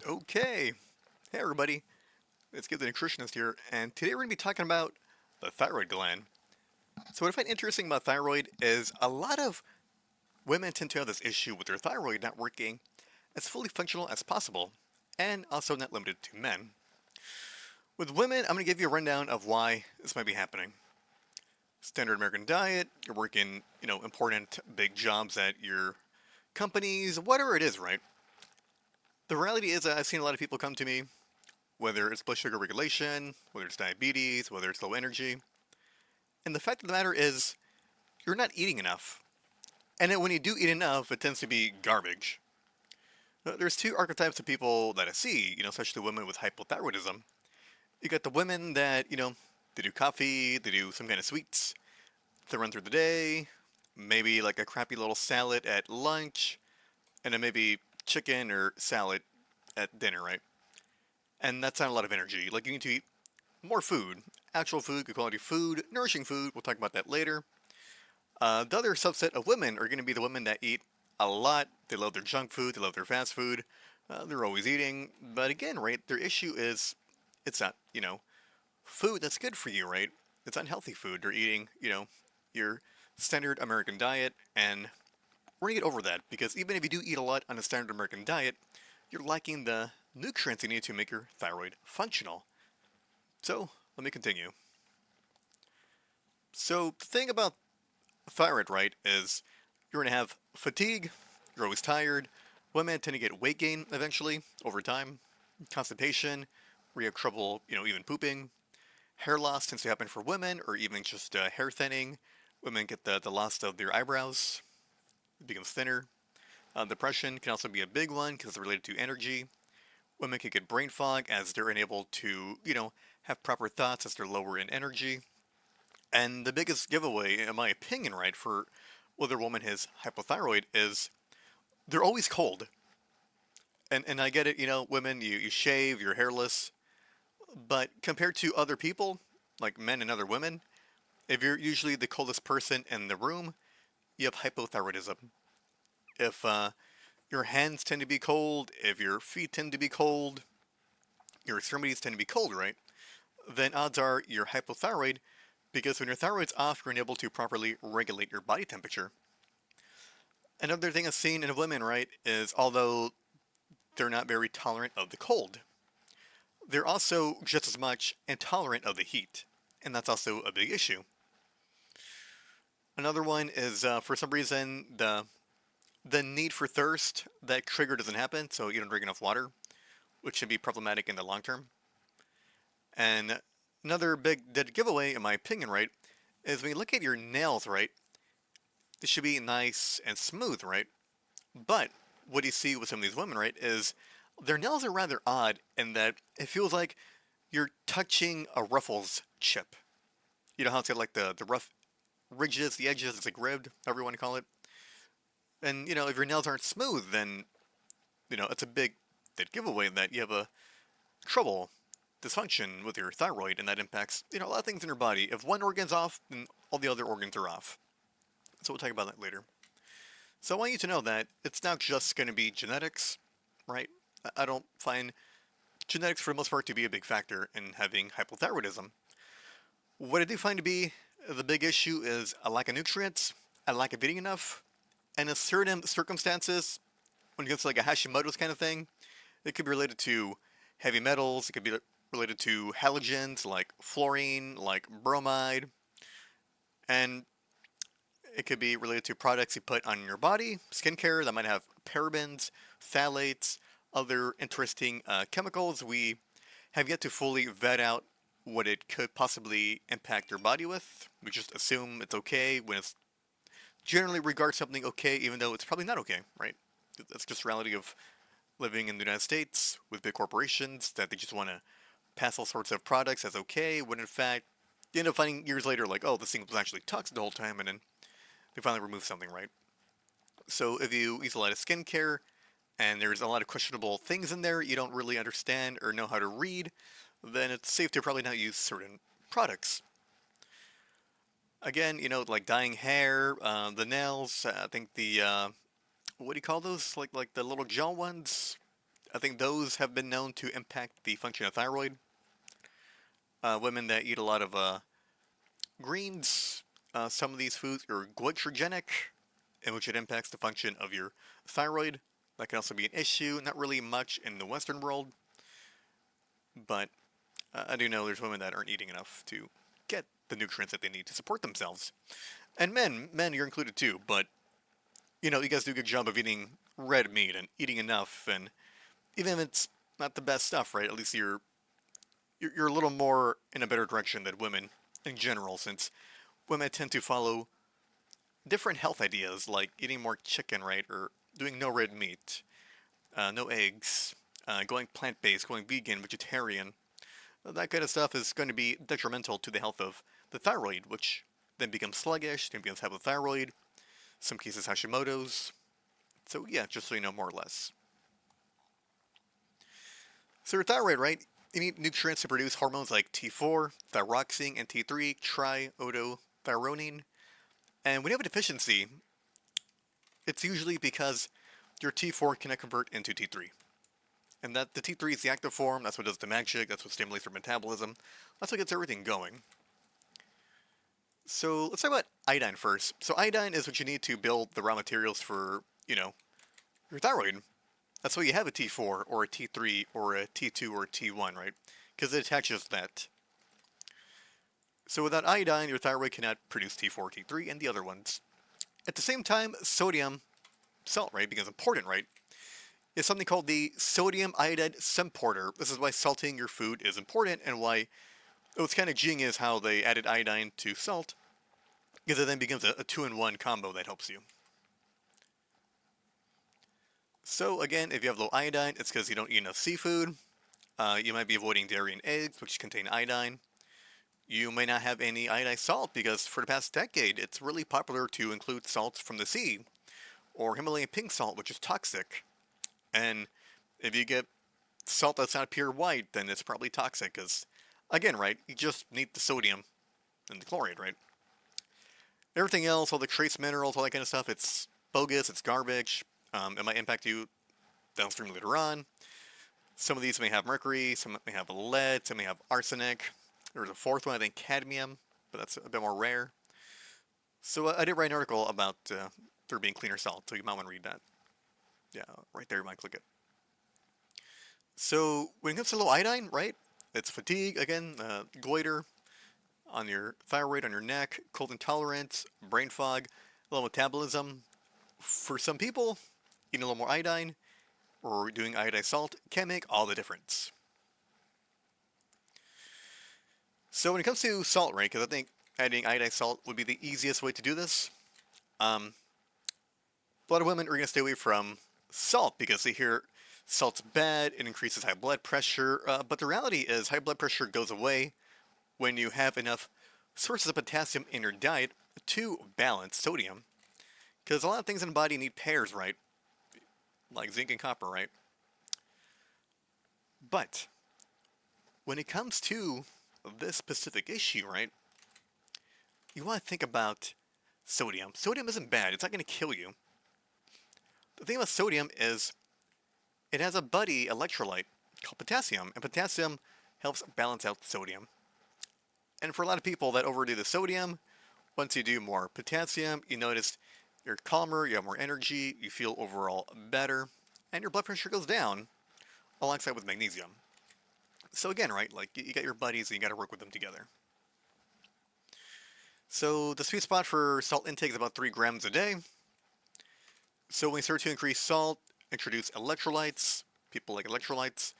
Okay. Hey everybody, it's Give the Nutritionist here, and today we're going to be talking about the thyroid gland. So what I find interesting about thyroid is a lot of women tend to have this issue with their thyroid not working as fully functional as possible, and also not limited to men. With women, I'm going to give you a rundown of why this might be happening. Standard American diet, you're working, important big jobs at your companies, whatever it is, right? The reality is that I've seen a lot of people come to me, whether it's blood sugar regulation, whether it's diabetes, whether it's low energy. And the fact of the matter is, you're not eating enough. And then when you do eat enough, it tends to be garbage. There's two archetypes of people that I see, especially women with hypothyroidism. You got the women that, they do coffee, they do some kind of sweets, they run through the day, maybe like a crappy little salad at lunch, and then maybe chicken or salad at dinner, right? And that's not a lot of energy. Like you need to eat more food, actual food, good quality food, nourishing food. We'll talk about that later. The other subset of women are going to be the women that eat a lot. They love their junk food, they love their fast food. They're always eating. But again, right, their issue is it's not, food that's good for you, right? It's unhealthy food. They're eating, your standard American diet. And we're going to get over that because even if you do eat a lot on a standard American diet, you're lacking the nutrients you need to make your thyroid functional. So let me continue. So the thing about thyroid, right, is you're going to have fatigue, you're always tired. Women tend to get weight gain eventually over time. Constipation, where you have trouble, even pooping. Hair loss tends to happen for women, or even just hair thinning. Women get the loss of their eyebrows, it becomes thinner. Depression can also be a big one because it's related to energy. Women can get brain fog as they're unable to, have proper thoughts as they're lower in energy. And the biggest giveaway, in my opinion, right, for whether a woman has hypothyroid is they're always cold. And I get it, women, you shave, you're hairless. But compared to other people, like men and other women, if you're usually the coldest person in the room, you have hypothyroidism. If your hands tend to be cold, if your feet tend to be cold, your extremities tend to be cold, right? Then odds are you're hypothyroid because when your thyroid's off, you're unable to properly regulate your body temperature. Another thing I've seen in women, right, is although they're not very tolerant of the cold, they're also just as much intolerant of the heat. And that's also a big issue. Another one is for some reason the need for thirst, that trigger doesn't happen, so you don't drink enough water, which should be problematic in the long term. And another big dead giveaway, in my opinion, right, is when you look at your nails, right, they should be nice and smooth, right? But what you see with some of these women, right, is their nails are rather odd in that it feels like you're touching a Ruffles chip. You know how it's got like the rough ridges, the edges, it's like ribbed, however you want to call it. And, if your nails aren't smooth, then, it's a big dead giveaway that you have a trouble dysfunction with your thyroid, and that impacts, a lot of things in your body. If one organ's off, then all the other organs are off. So we'll talk about that later. So I want you to know that it's not just going to be genetics, right? I don't find genetics for the most part to be a big factor in having hypothyroidism. What I do find to be the big issue is a lack of nutrients, a lack of eating enough, and in certain circumstances, when it gets to like a Hashimoto's kind of thing, it could be related to heavy metals, it could be related to halogens like fluorine, like bromide, and it could be related to products you put on your body, skincare that might have parabens, phthalates, other interesting chemicals. We have yet to fully vet out what it could possibly impact your body with. We just assume it's okay when it's generally regard something okay, even though it's probably not okay, right? That's just the reality of living in the United States with big corporations that they just want to pass all sorts of products as okay, when in fact, you end up finding years later, like, oh, this thing was actually toxic the whole time, and then they finally remove something, right? So if you use a lot of skincare and there's a lot of questionable things in there you don't really understand or know how to read, then it's safe to probably not use certain products. Again, like dyeing hair, the nails. I think the what do you call those? Like the little gel ones. I think those have been known to impact the function of thyroid. Women that eat a lot of greens, some of these foods are goitrogenic, in which it impacts the function of your thyroid. That can also be an issue, not really much in the Western world, but I do know there's women that aren't eating enough to get the nutrients that they need to support themselves. And men, you're included too, but you guys do a good job of eating red meat and eating enough, and even if it's not the best stuff, right? At least you're a little more in a better direction than women in general, since women tend to follow different health ideas like eating more chicken, right, or doing no red meat, no eggs, going plant-based, going vegan, vegetarian. That kind of stuff is going to be detrimental to the health of the thyroid, which then becomes sluggish, then becomes hypothyroid, some cases Hashimoto's. So yeah, just so you know more or less. So your thyroid, right? You need nutrients to produce hormones like T4, thyroxine, and T3, triiodothyronine. And when you have a deficiency, it's usually because your T4 cannot convert into T3. And that the T3 is the active form, that's what does the magic, that's what stimulates your metabolism, that's what gets everything going. So let's talk about iodine first. So iodine is what you need to build the raw materials for, your thyroid. That's why you have a T4 or a T3 or a T2 or a T1, right? Because it attaches that. So without iodine, your thyroid cannot produce T4, T3, and the other ones. At the same time, sodium, salt, right, becomes important, right? Is something called the sodium iodide symporter. This is why salting your food is important, and why it's kind of genius how they added iodine to salt, because it then becomes a two-in-one combo that helps you. So again, if you have low iodine, it's because you don't eat enough seafood. You might be avoiding dairy and eggs, which contain iodine. You may not have any iodized salt because for the past decade, it's really popular to include salts from the sea, or Himalayan pink salt, which is toxic. And if you get salt that's not pure white, then it's probably toxic because, again, right, you just need the sodium and the chloride, right? Everything else, all the trace minerals, all that kind of stuff, it's bogus, it's garbage. It might impact you downstream later on. Some of these may have mercury, some may have lead, some may have arsenic. There's a fourth one, I think cadmium, but that's a bit more rare. So I did write an article about there being cleaner salt, so you might want to read that. Yeah, right there, you might click it. So when it comes to low iodine, right, it's fatigue, again, goiter on your thyroid, on your neck, cold intolerance, brain fog, low metabolism. For some people, eating a little more iodine or doing iodized salt can make all the difference. So when it comes to salt, right, because I think adding iodized salt would be the easiest way to do this. A lot of women are going to stay away from salt because they hear salt's bad, it increases high blood pressure, but the reality is high blood pressure goes away when you have enough sources of potassium in your diet to balance sodium. Because a lot of things in the body need pairs, right? Like zinc and copper, right? But when it comes to this specific issue, right, you want to think about sodium. Sodium isn't bad. It's not going to kill you. The thing about sodium is it has a buddy electrolyte called potassium, and potassium helps balance out sodium. And for a lot of people that overdo the sodium, once you do more potassium, you notice you're calmer, you have more energy, you feel overall better, and your blood pressure goes down alongside with magnesium. So again, right, like you got your buddies and you got to work with them together. So the sweet spot for salt intake is about 3 grams a day. So when you start to increase salt, introduce electrolytes, people like electrolytes,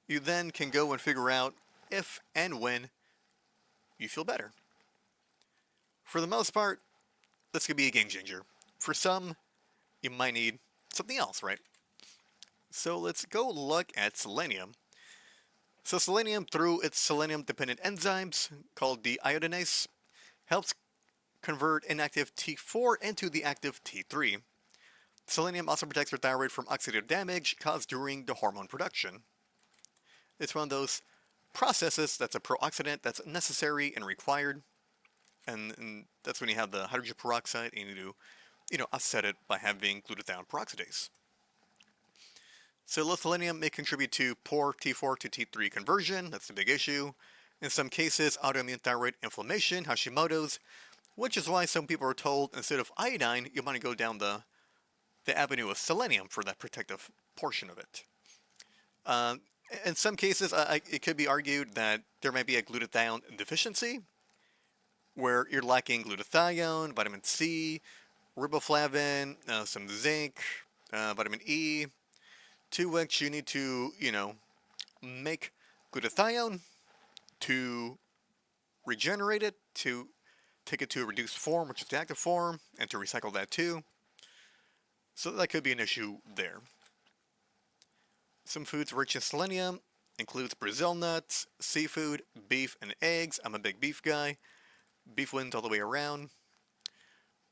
you then can go and figure out if and when you feel better. For the most part, this could be a game changer. For some, you might need something else, right? So let's go look at selenium. So selenium, through its selenium-dependent enzymes, called deiodinase, helps convert inactive T4 into the active T3. Selenium also protects your thyroid from oxidative damage caused during the hormone production. It's one of those processes that's a pro-oxidant that's necessary and required, and that's when you have the hydrogen peroxide and you need to offset it by having glutathione peroxidase. So low selenium may contribute to poor T4 to T3 conversion, that's the big issue. In some cases, autoimmune thyroid inflammation, Hashimoto's, which is why some people are told instead of iodine, you want to go down the avenue of selenium for that protective portion of it. Uh, in some cases, it could be argued that there might be a glutathione deficiency, where you're lacking glutathione, vitamin C, riboflavin, some zinc, vitamin E, to which you need to, make glutathione to regenerate it, to take it to a reduced form, which is the active form, and to recycle that too. So that could be an issue there. Some foods rich in selenium includes Brazil nuts, seafood, beef, and eggs. I'm a big beef guy. Beef wins all the way around.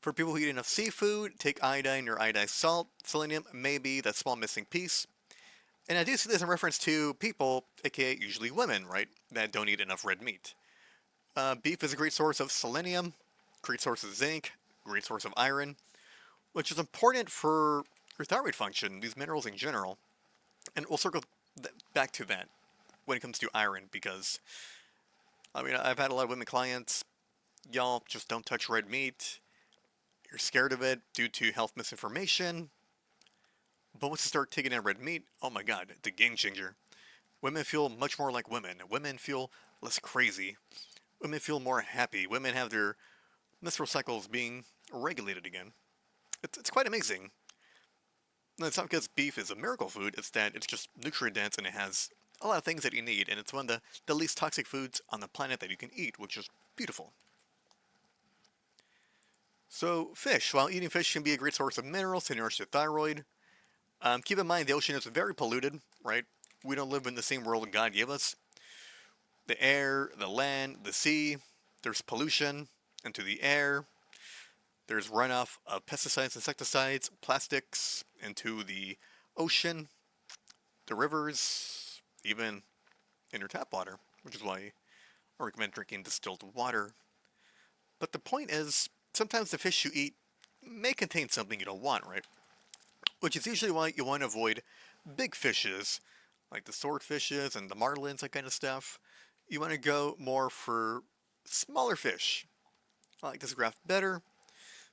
For people who eat enough seafood, take iodine or iodized salt. Selenium may be that small missing piece. And I do see this in reference to people, aka usually women, right, that don't eat enough red meat. Beef is a great source of selenium, great source of zinc, great source of iron, which is important for your thyroid function, these minerals in general. And we'll circle back to that when it comes to iron, because, I've had a lot of women clients, y'all just don't touch red meat. You're scared of it due to health misinformation. But once you start taking in red meat, oh my god, it's a game changer. Women feel much more like women. Women feel less crazy. Women feel more happy. Women have their menstrual cycles being regulated again. It's quite amazing. And it's not because beef is a miracle food, it's that it's just nutrient dense and it has a lot of things that you need, and it's one of the least toxic foods on the planet that you can eat, which is beautiful. So, fish. While eating fish can be a great source of minerals to nourish the thyroid, keep in mind the ocean is very polluted, right? We don't live in the same world God gave us. The air, the land, the sea, there's pollution into the air. There's runoff of pesticides, insecticides, plastics into the ocean, the rivers, even in your tap water, which is why I recommend drinking distilled water. But the point is, sometimes the fish you eat may contain something you don't want, right? Which is usually why you want to avoid big fishes, like the swordfishes and the marlins, that kind of stuff. You want to go more for smaller fish. I like this graph better.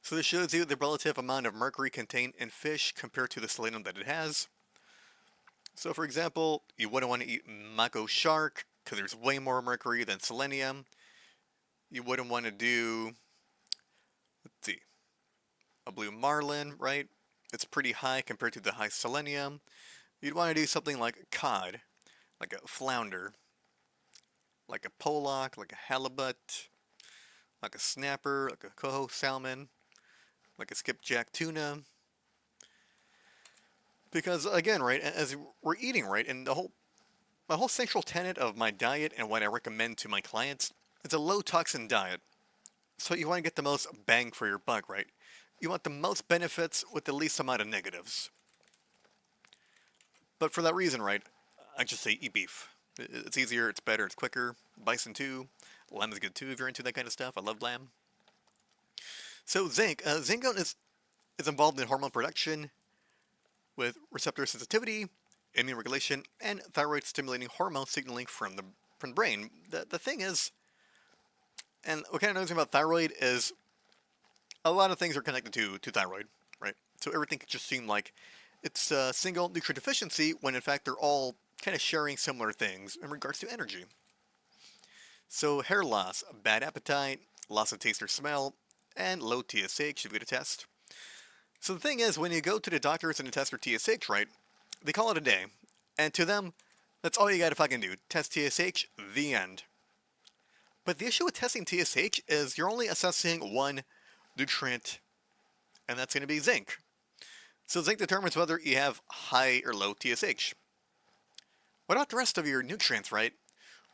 So this shows you the relative amount of mercury contained in fish compared to the selenium that it has. So for example, you wouldn't want to eat mako shark because there's way more mercury than selenium. You wouldn't want to do, let's see, a blue marlin, right? It's pretty high compared to the high selenium. You'd want to do something like cod, like a flounder, like a pollock, like a halibut, like a snapper, like a coho salmon, like a skipjack tuna. Because again, right, as we're eating, right, and my whole central tenet of my diet and what I recommend to my clients is a low toxin diet. So you want to get the most bang for your buck, right? You want the most benefits with the least amount of negatives. But for that reason, right, I just say eat beef. It's easier, it's better, it's quicker. Bison too. Lamb is good too if you're into that kind of stuff. I love lamb. So zinc. Zinc is involved in hormone production with receptor sensitivity, immune regulation, and thyroid stimulating hormone signaling from the brain. The thing is, and what kind of knows about thyroid is a lot of things are connected to thyroid, right? So everything could just seem like it's a single nutrient deficiency when in fact they're all kind of sharing similar things in regards to energy. So hair loss, bad appetite, loss of taste or smell, and low TSH if you get a test. So the thing is, when you go to the doctors and they test for TSH, right, they call it a day. And to them, that's all you gotta fucking do. Test TSH, the end. But the issue with testing TSH is you're only assessing one nutrient, and that's gonna be zinc. So zinc determines whether you have high or low TSH. What about the rest of your nutrients, right?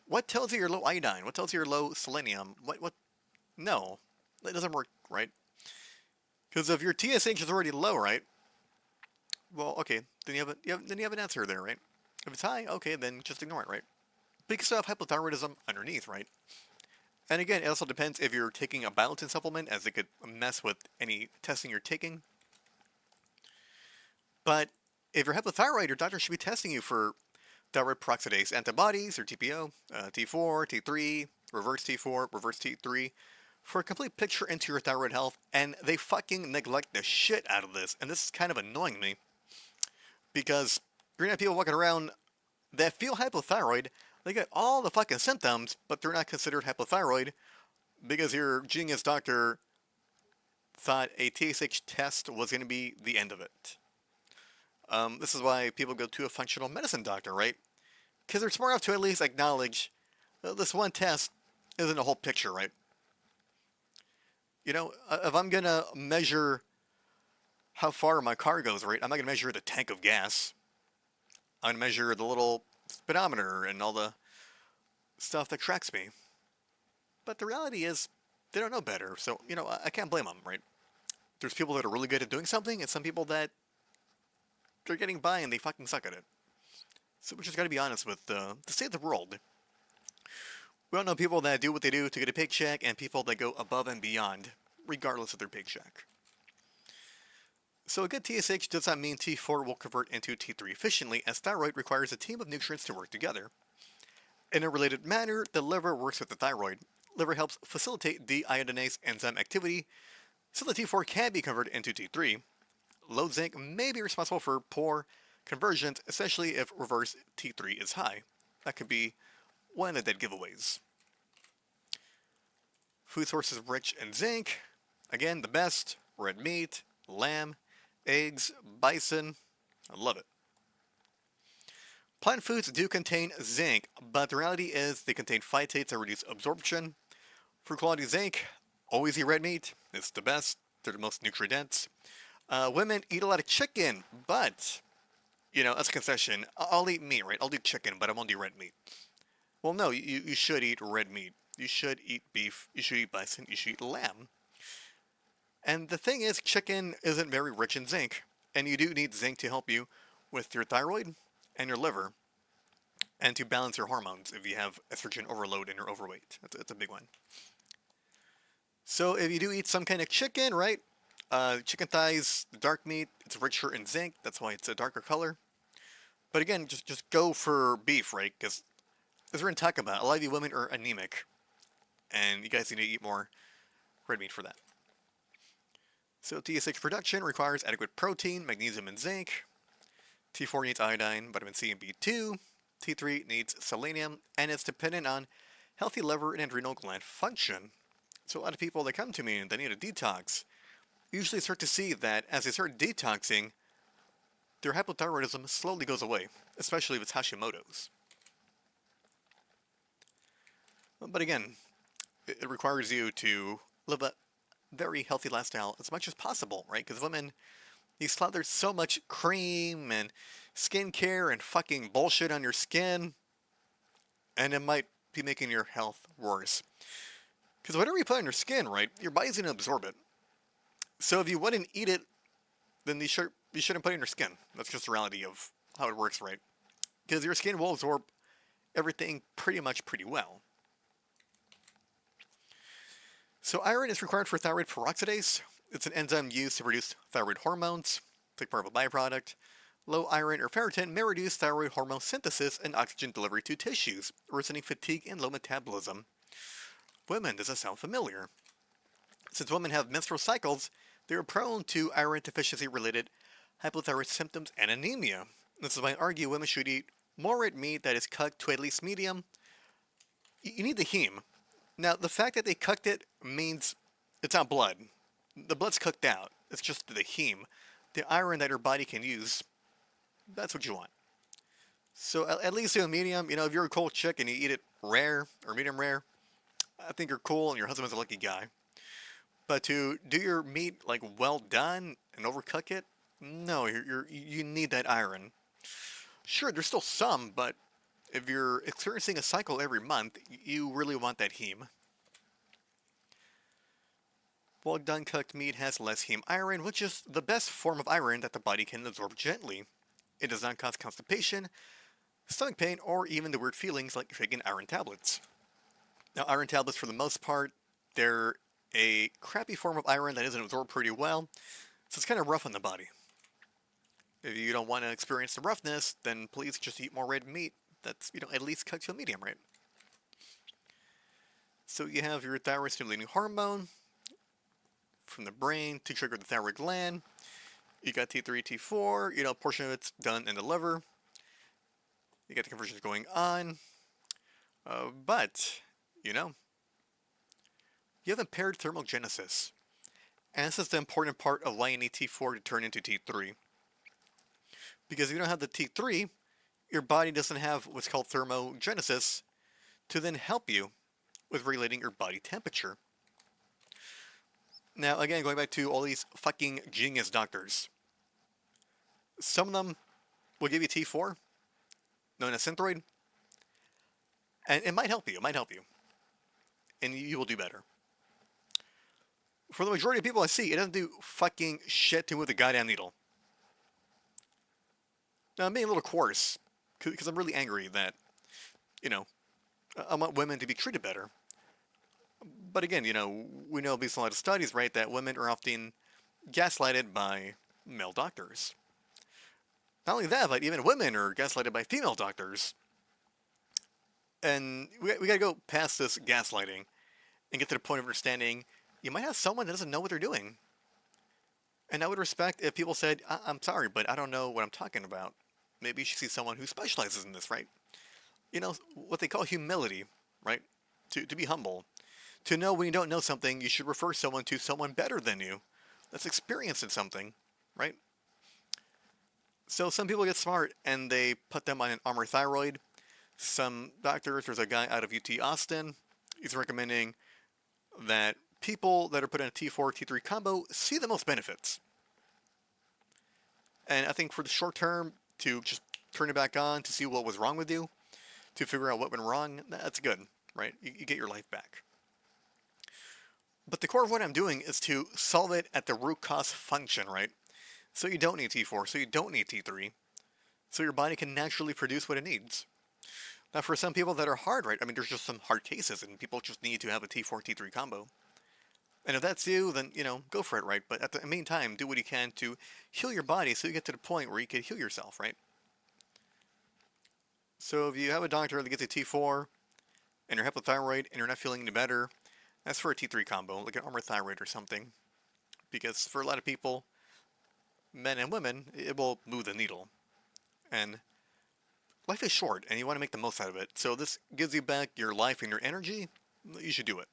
What tells you you're low iodine? What tells you you're low selenium? What? No, that doesn't work, right? Because if your TSH is already low, right? Well, okay, then you have an answer there, right? If it's high, okay, then just ignore it, right? But you can still have hypothyroidism underneath, right? And again, it also depends if you're taking a biotin supplement, as it could mess with any testing you're taking. But If you're hypothyroid, your doctor should be testing you for thyroid peroxidase antibodies, or TPO, T4, T3, reverse T4, reverse T3, for a complete picture into your thyroid health, and they fucking neglect the shit out of this, and this is kind of annoying me, because you're gonna have people walking around that feel hypothyroid, they get all the fucking symptoms, but they're not considered hypothyroid, because your genius doctor thought a TSH test was gonna be the end of it. This is why people go to a functional medicine doctor, right? Because they're smart enough to at least acknowledge this one test isn't a whole picture, right? You know, if I'm gonna measure how far my car goes, right, I'm not gonna measure the tank of gas. I'm gonna measure the little speedometer and all the stuff that tracks me. But the reality is, they don't know better, so, you know, I can't blame them, right? There's people that are really good at doing something, and some people that they're getting by and they fucking suck at it. So we just gotta be honest with the state of the world. We all know people that do what they do to get a paycheck, and people that go above and beyond, regardless of their paycheck. So a good TSH does not mean T4 will convert into T3 efficiently, as thyroid requires a team of nutrients to work together. In a related manner, the liver works with the thyroid. Liver helps facilitate deiodinase enzyme activity, so the T4 can be converted into T3. Low zinc may be responsible for poor conversions, especially if reverse T3 is high. That could be one of the dead giveaways. Food sources rich in zinc. Again, the best: red meat, lamb, eggs, bison. I love it. Plant foods do contain zinc, but the reality is they contain phytates that reduce absorption. For quality zinc, always eat red meat. It's the best. They're the most nutrient-dense. Women eat a lot of chicken, but, you know, as a concession, I'll eat meat, right? I'll do chicken, but I won't do red meat. Well, no, you should eat red meat. You should eat beef. You should eat bison. You should eat lamb. And the thing is, chicken isn't very rich in zinc, and you do need zinc to help you with your thyroid and your liver, and to balance your hormones if you have estrogen overload and you're overweight. That's a big one. So if you do eat some kind of chicken, right? Chicken thighs, the dark meat, it's richer in zinc. That's why it's a darker color. But again, just go for beef, right? Because as we're going to talk about, a lot of you women are anemic, and you guys need to eat more red meat for that. So TSH production requires adequate protein, magnesium, and zinc. T4 needs iodine, vitamin C, and B2. T3 needs selenium, and it's dependent on healthy liver and adrenal gland function. So a lot of people that come to me and they need a detox usually start to see that as they start detoxing, their hypothyroidism slowly goes away, especially if it's Hashimoto's. But again, it requires you to live a very healthy lifestyle as much as possible, right? Because women, you slather so much cream and skincare and fucking bullshit on your skin, and it might be making your health worse. Because whatever you put on your skin, right, your body's going to absorb it. So if you wouldn't eat it, then you shouldn't put it in your skin. That's just the reality of how it works, right? Because your skin will absorb everything pretty well. So iron is required for thyroid peroxidase. It's an enzyme used to produce thyroid hormones. It's like part of a byproduct. Low iron or ferritin may reduce thyroid hormone synthesis and oxygen delivery to tissues, worsening fatigue and low metabolism. Women, does that sound familiar? Since women have menstrual cycles, they are prone to iron deficiency related hypothyroid symptoms and anemia. This is why I argue women should eat more red meat that is cooked to at least medium. You need the heme. Now, the fact that they cooked it means it's not blood. The blood's cooked out. It's just the heme, the iron that your body can use. That's what you want. So at least do a medium. You know, if you're a cold chick and you eat it rare or medium rare, I think you're cool and your husband's a lucky guy. But to do your meat like well done and overcook it, no, you need that iron. Sure, there's still some, but if you're experiencing a cycle every month, you really want that heme. Well done cooked meat has less heme iron, which is the best form of iron that the body can absorb gently. It does not cause constipation, stomach pain, or even the weird feelings like taking iron tablets. Now, iron tablets, for the most part, they're a crappy form of iron that isn't absorbed pretty well, so it's kind of rough on the body. If you don't want to experience the roughness, then please just eat more red meat that's, at least cooked to a medium rate. So you have your thyroid stimulating hormone from the brain to trigger the thyroid gland. You got T3, T4, a portion of it's done in the liver. You got the conversions going on. But, you have impaired thermogenesis. And this is the important part of why you need T4 to turn into T3. Because if you don't have the T3, your body doesn't have what's called thermogenesis to then help you with regulating your body temperature. Now, again, going back to all these fucking genius doctors. Some of them will give you T4, known as synthroid, and it might help you, and you will do better. For the majority of people I see, it doesn't do fucking shit to move the goddamn needle. Now, I'm being a little coarse, because I'm really angry that, I want women to be treated better. But again, we know based on a lot of studies, right, that women are often gaslighted by male doctors. Not only that, but even women are gaslighted by female doctors. And we gotta go past this gaslighting and get to the point of understanding you might have someone that doesn't know what they're doing. And I would respect if people said, I'm sorry, but I don't know what I'm talking about. Maybe you should see someone who specializes in this, right? What they call humility, right? To be humble. To know when you don't know something, you should refer someone to someone better than you that's experienced in something, right? So some people get smart and they put them on an armor thyroid. Some doctors, there's a guy out of UT Austin, he's recommending that people that are put in a T4, T3 combo see the most benefits. And I think for the short term, to just turn it back on to see what was wrong with you, to figure out what went wrong, that's good, right? You get your life back. But the core of what I'm doing is to solve it at the root cause function, right? So you don't need T4, so you don't need T3, so your body can naturally produce what it needs. Now for some people that are hard, right, there's just some hard cases and people just need to have a T4, T3 combo. And if that's you, then, go for it, right? But at the meantime, do what you can to heal your body so you get to the point where you can heal yourself, right? So if you have a doctor that gets a T4 and you're hypothyroid and you're not feeling any better, that's for a T3 combo, like an armor thyroid or something. Because for a lot of people, men and women, it will move the needle. And life is short and you want to make the most out of it. So this gives you back your life and your energy, you should do it.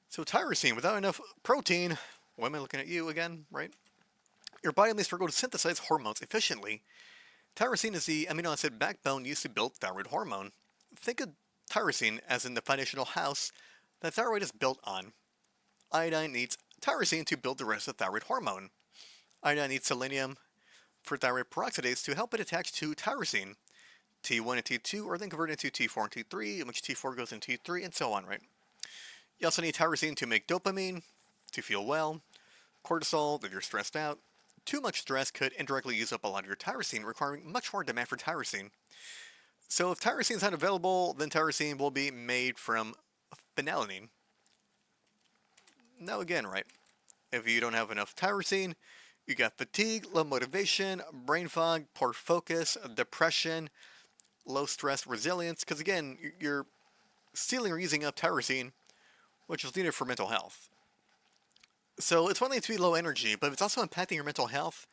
So tyrosine, without enough protein, women looking at you again, right? Your body may struggle to synthesize hormones efficiently. Tyrosine is the amino acid backbone used to build thyroid hormone. Think of tyrosine as in the foundational house that thyroid is built on. Iodine needs tyrosine to build the rest of thyroid hormone. Iodine needs selenium for thyroid peroxidase to help it attach to tyrosine. T1 and T2 are then converted into T4 and T3, in which T4 goes into T3, and so on, right? You also need tyrosine to make dopamine, to feel well, cortisol if you're stressed out. Too much stress could indirectly use up a lot of your tyrosine, requiring much more demand for tyrosine. So if tyrosine is not available, then tyrosine will be made from phenylalanine. Now again, right, if you don't have enough tyrosine, you got fatigue, low motivation, brain fog, poor focus, depression, low stress resilience, because again, you're stealing or using up tyrosine, which is needed for mental health. So it's one thing to be low energy, but if it's also impacting your mental health,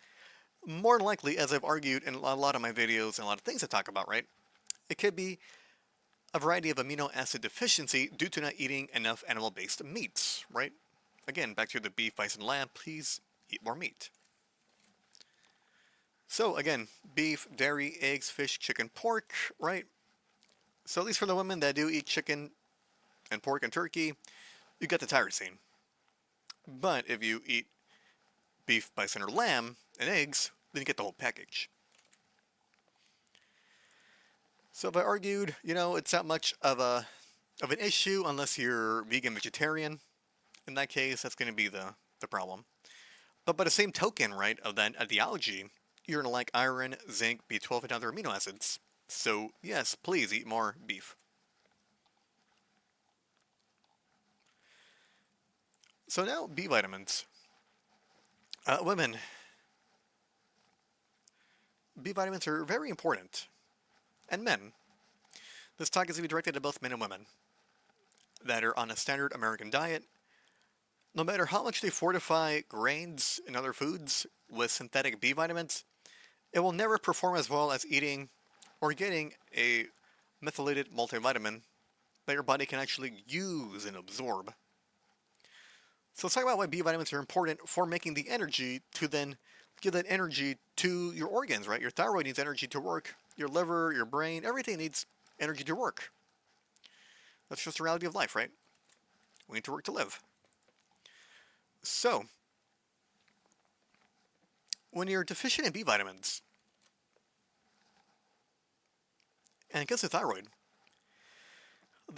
more than likely, as I've argued in a lot of my videos and a lot of things I talk about, right, it could be a variety of amino acid deficiency due to not eating enough animal-based meats, right? Again, back to the beef, bison, lamb, please eat more meat. So again, beef, dairy, eggs, fish, chicken, pork, right? So at least for the women that do eat chicken and pork and turkey, you get the tyrosine. But if you eat beef, bison, or lamb and eggs, then you get the whole package. So if I argued, it's not much of an issue unless you're vegan, vegetarian. In that case, that's going to be the problem. But by the same token, right, of that ideology, you're going to like iron, zinc, B12, and other amino acids. So yes, please eat more beef. So now B vitamins. Women, B vitamins are very important. And men. This talk is going to be directed to both men and women that are on a standard American diet. No matter how much they fortify grains and other foods with synthetic B vitamins, it will never perform as well as eating or getting a methylated multivitamin that your body can actually use and absorb. So let's talk about why B vitamins are important for making the energy to then give that energy to your organs, right? Your thyroid needs energy to work. Your liver, your brain, everything needs energy to work. That's just the reality of life, right? We need to work to live. So, when you're deficient in B vitamins, and it gets to thyroid,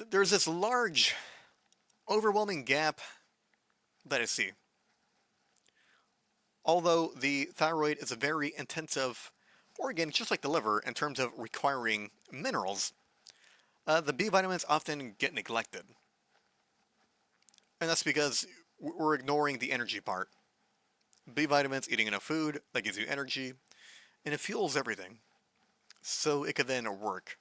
there's this large, overwhelming gap that I see. Although the thyroid is a very intensive organ, just like the liver, in terms of requiring minerals, the B vitamins often get neglected. And that's because we're ignoring the energy part. B vitamins, eating enough food, that gives you energy, and it fuels everything. So it could then work.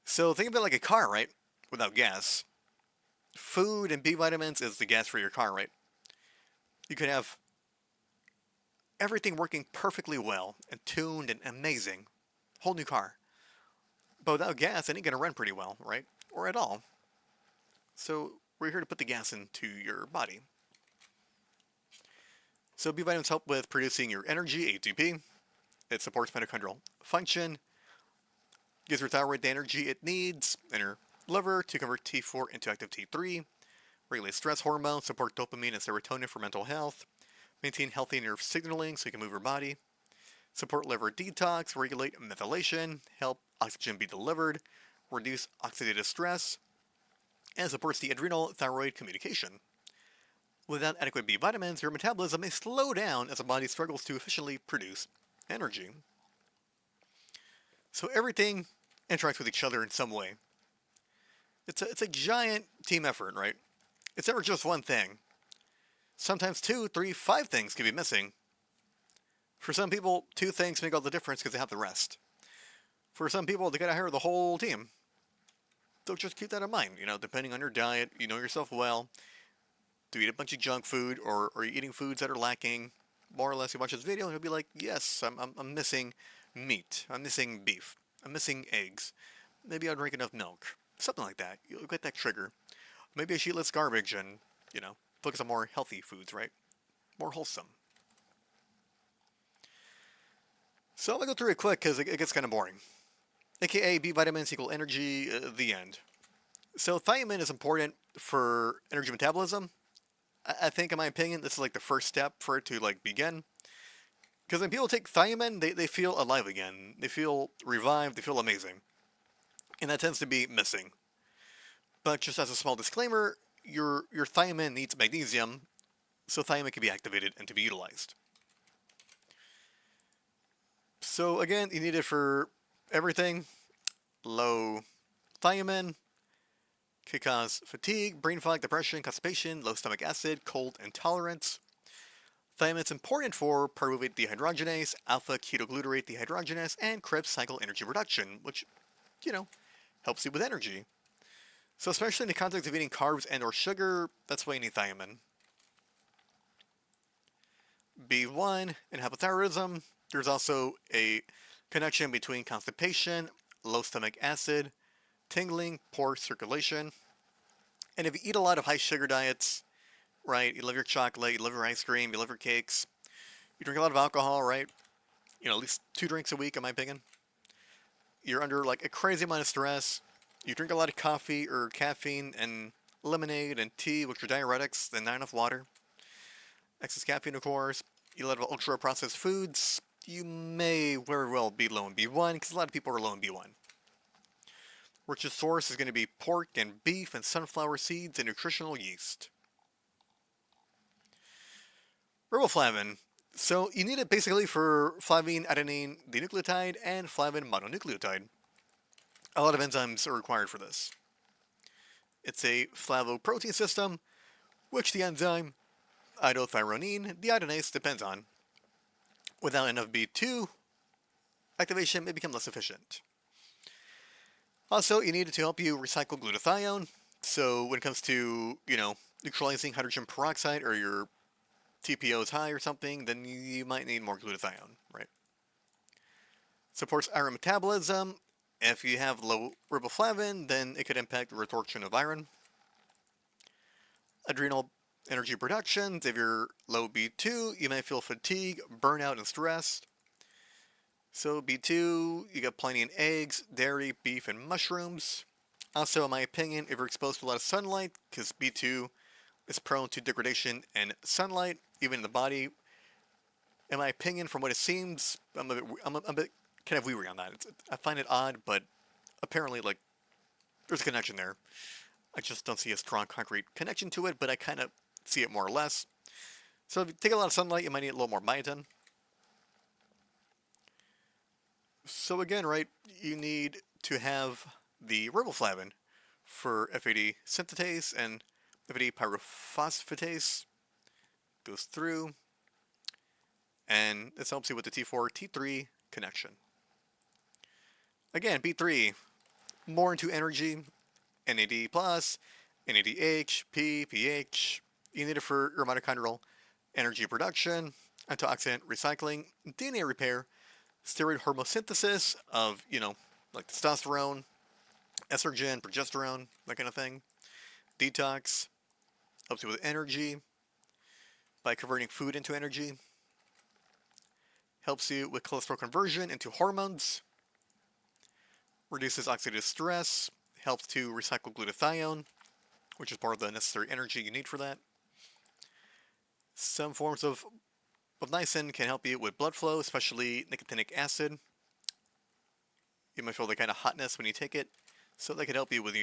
So think of it like a car, right? Without gas. Food and B vitamins is the gas for your car, right? You could have everything working perfectly well and tuned and amazing. Whole new car. But without gas, it ain't gonna run pretty well, right? Or at all. So we're here to put the gas into your body. So B vitamins help with producing your energy, ATP. It supports mitochondrial function, gives your thyroid the energy it needs, and your liver to convert T4 into active T3, regulate stress hormones, support dopamine and serotonin for mental health, maintain healthy nerve signaling so you can move your body, support liver detox, regulate methylation, help oxygen be delivered, reduce oxidative stress, and supports the adrenal thyroid communication. Without adequate B vitamins, your metabolism may slow down as the body struggles to efficiently produce energy. So everything interacts with each other in some way. It's a giant team effort, right? It's never just one thing. Sometimes 2, 3, 5 things can be missing. For some people, 2 things make all the difference because they have the rest. For some people, they gotta hire the whole team. So just keep that in mind, depending on your diet, you know yourself well. Do you eat a bunch of junk food, or are you eating foods that are lacking? More or less, you watch this video and you'll be like, yes, I'm missing meat. I'm missing beef. I'm missing eggs. Maybe I'll drink enough milk. Something like that. You'll get that trigger. Maybe I should eat less garbage and, focus on more healthy foods, right? More wholesome. So I'm going to go through it quick because it gets kind of boring. AKA B vitamins equal energy, the end. So thiamine is important for energy metabolism. I think, in my opinion, this is like the first step for it to begin. Because when people take thiamine, they feel alive again. They feel revived. They feel amazing. And that tends to be missing. But just as a small disclaimer, your thiamine needs magnesium, so thiamine can be activated and to be utilized. So again, you need it for everything. Low thiamine could cause fatigue, brain fog, depression, constipation, low stomach acid, cold intolerance. Thiamine is important for pyruvate dehydrogenase, alpha ketoglutarate dehydrogenase, and Krebs cycle energy production, which, helps you with energy. So especially in the context of eating carbs and or sugar, that's why you need thiamine. B1 in hypothyroidism, there's also a connection between constipation, low stomach acid, tingling, poor circulation. And if you eat a lot of high sugar diets, right, you love your chocolate, you love your ice cream, you love your cakes, you drink a lot of alcohol, right, at least 2 drinks a week in my opinion, you're under a crazy amount of stress, you drink a lot of coffee or caffeine and lemonade and tea, which are diuretics, then not enough water, excess caffeine of course, eat a lot of ultra processed foods, you may very well be low in B1 because a lot of people are low in B1. Richest source is going to be pork and beef and sunflower seeds and nutritional yeast. Riboflavin. So you need it basically for flavine adenine dinucleotide and flavin mononucleotide. A lot of enzymes are required for this. It's a flavoprotein system, which the enzyme iodothyronine, deiodinase depends on. Without enough B2 activation may become less efficient. Also, you need it to help you recycle glutathione. So when it comes to, neutralizing hydrogen peroxide or your TPO is high or something, then you might need more glutathione, right? Supports iron metabolism. If you have low riboflavin, then it could impact the resorption of iron. Adrenal energy production. If you're low B2, you may feel fatigue, burnout, and stress. So B2, you got plenty in eggs, dairy, beef, and mushrooms. Also, in my opinion, if you're exposed to a lot of sunlight, because B2 is prone to degradation in sunlight, even in the body. In my opinion, from what it seems, I'm a bit kind of weary on that. I find it odd, but apparently, there's a connection there. I just don't see a strong, concrete connection to it, but I kind of see it more or less. So if you take a lot of sunlight, you might need a little more biotin. So again, right, you need to have the riboflavin for FAD synthetase and FAD pyrophosphatase goes through, and this helps you with the T4-T3 connection. Again, B3, more into energy, NAD+, NADH, P, pH. You need it for your mitochondrial energy production, antioxidant recycling, DNA repair, steroid hormone synthesis of, like testosterone, estrogen, progesterone, that kind of thing. Detox, helps you with energy by converting food into energy. Helps you with cholesterol conversion into hormones. Reduces oxidative stress. Helps to recycle glutathione, which is part of the necessary energy you need for that. Some forms of niacin can help you with blood flow, especially nicotinic acid. You might feel the kind of hotness when you take it, so that could help you with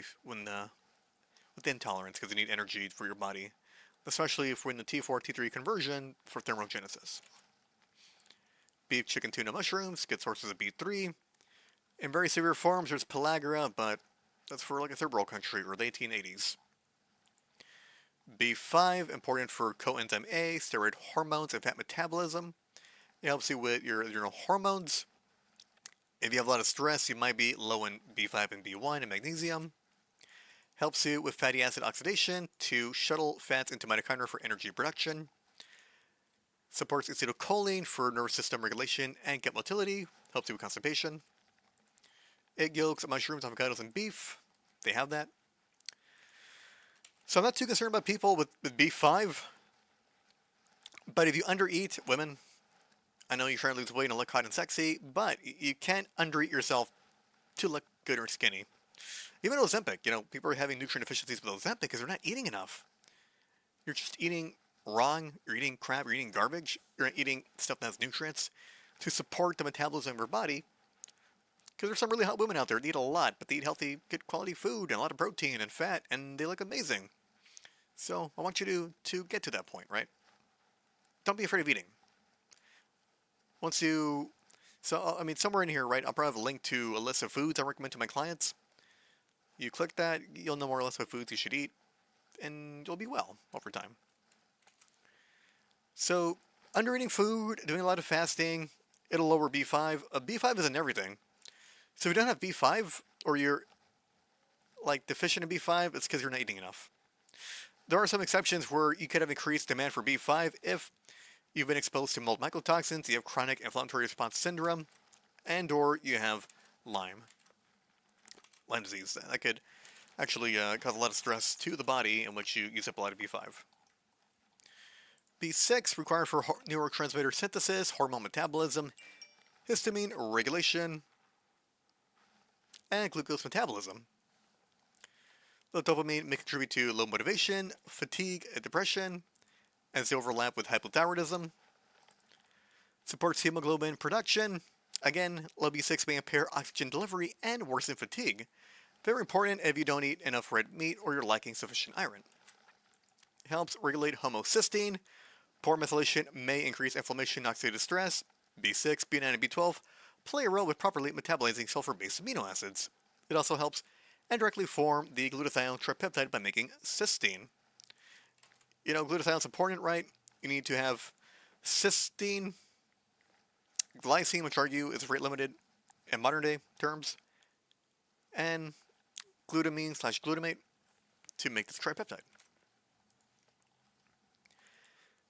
intolerance, because you need energy for your body, especially if we're in the T4-T3 conversion for thermogenesis. Beef, chicken, tuna, mushrooms, good sources of B3. In very severe forms, there's pellagra, but that's for like a third world country or the 1880s. B5, important for coenzyme A, steroid hormones, and fat metabolism. It helps you with your adrenal hormones. If you have a lot of stress, you might be low in B5 and B1 and magnesium. Helps you with fatty acid oxidation to shuttle fats into mitochondria for energy production. Supports acetylcholine for nervous system regulation and gut motility. Helps you with constipation. Egg yolks, mushrooms, avocados, and beef. They have that. So I'm not too concerned about people with B5. But if you undereat, women, I know you're trying to lose weight and look hot and sexy, but you can't undereat yourself to look good or skinny. Even Ozempic, people are having nutrient deficiencies with Ozempic because they're not eating enough. You're just eating wrong, you're eating crap, you're eating garbage, you're not eating stuff that has nutrients to support the metabolism of your body. Because there's some really hot women out there that eat a lot, but they eat healthy, good quality food and a lot of protein and fat, and they look amazing. So I want you to get to that point, right? Don't be afraid of eating. Somewhere in here, right, I'll probably have a link to a list of foods I recommend to my clients. You click that, you'll know more or less what foods you should eat, and you'll be well over time. So, undereating food, doing a lot of fasting, it'll lower B5. B5 isn't everything. So if you don't have B5, or you're, deficient in B5, it's because you're not eating enough. There are some exceptions where you could have increased demand for B5 if you've been exposed to mold mycotoxins, you have chronic inflammatory response syndrome, and or you have Lyme disease. That could actually cause a lot of stress to the body in which you use up a lot of B5. B6 required for neurotransmitter synthesis, hormone metabolism, histamine regulation, and glucose metabolism. The dopamine may contribute to low motivation, fatigue, and depression, as they overlap with hypothyroidism. Supports hemoglobin production. Again, low B6 may impair oxygen delivery and worsen fatigue. Very important if you don't eat enough red meat or you're lacking sufficient iron. Helps regulate homocysteine. Poor methylation may increase inflammation and oxidative stress. B6, B9, and B12 play a role with properly metabolizing sulfur-based amino acids. It also helps indirectly form the glutathione tripeptide by making cysteine. Glutathione's important, right? You need to have cysteine, glycine, which argue is rate limited in modern day terms, and glutamine slash glutamate to make this tripeptide.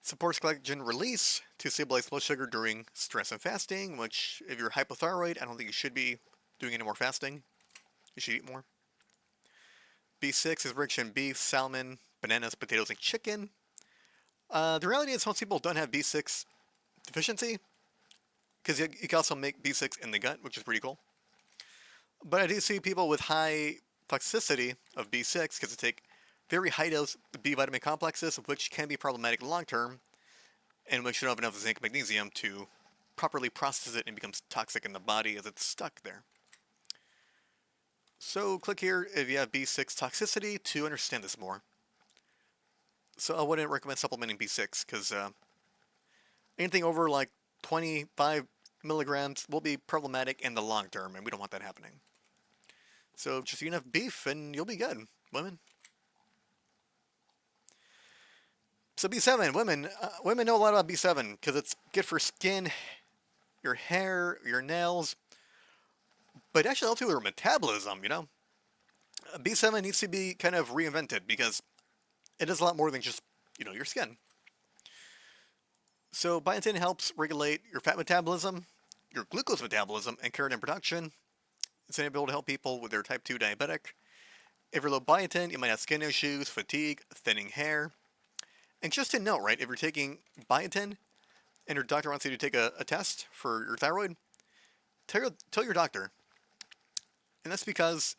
Supports glycogen release to stabilize blood sugar during stress and fasting, which, if you're hypothyroid, I don't think you should be doing any more fasting. You should eat more. B6 is rich in beef, salmon, bananas, potatoes, and chicken. The reality is most people don't have B6 deficiency, because you can also make B6 in the gut, which is pretty cool. But I do see people with high toxicity of B6 because they take very high dose B vitamin complexes, which can be problematic long term, and which don't have enough zinc magnesium to properly process it and becomes toxic in the body as it's stuck there. So click here if you have B6 toxicity to understand this more. So I wouldn't recommend supplementing B6 because anything over like 25 milligrams will be problematic in the long term, and we don't want that happening. So just eat enough beef and you'll be good, women. So B7, women know a lot about B7 because it's good for skin, your hair, your nails, but actually helps you with your metabolism, you know? B7 needs to be kind of reinvented because it does a lot more than just, your skin. So biotin helps regulate your fat metabolism, your glucose metabolism, and keratin production. It's able to help people with their type 2 diabetic. If you're low biotin, you might have skin issues, fatigue, thinning hair. And just to note, right, if you're taking biotin and your doctor wants you to take a test for your thyroid, tell your doctor. And that's because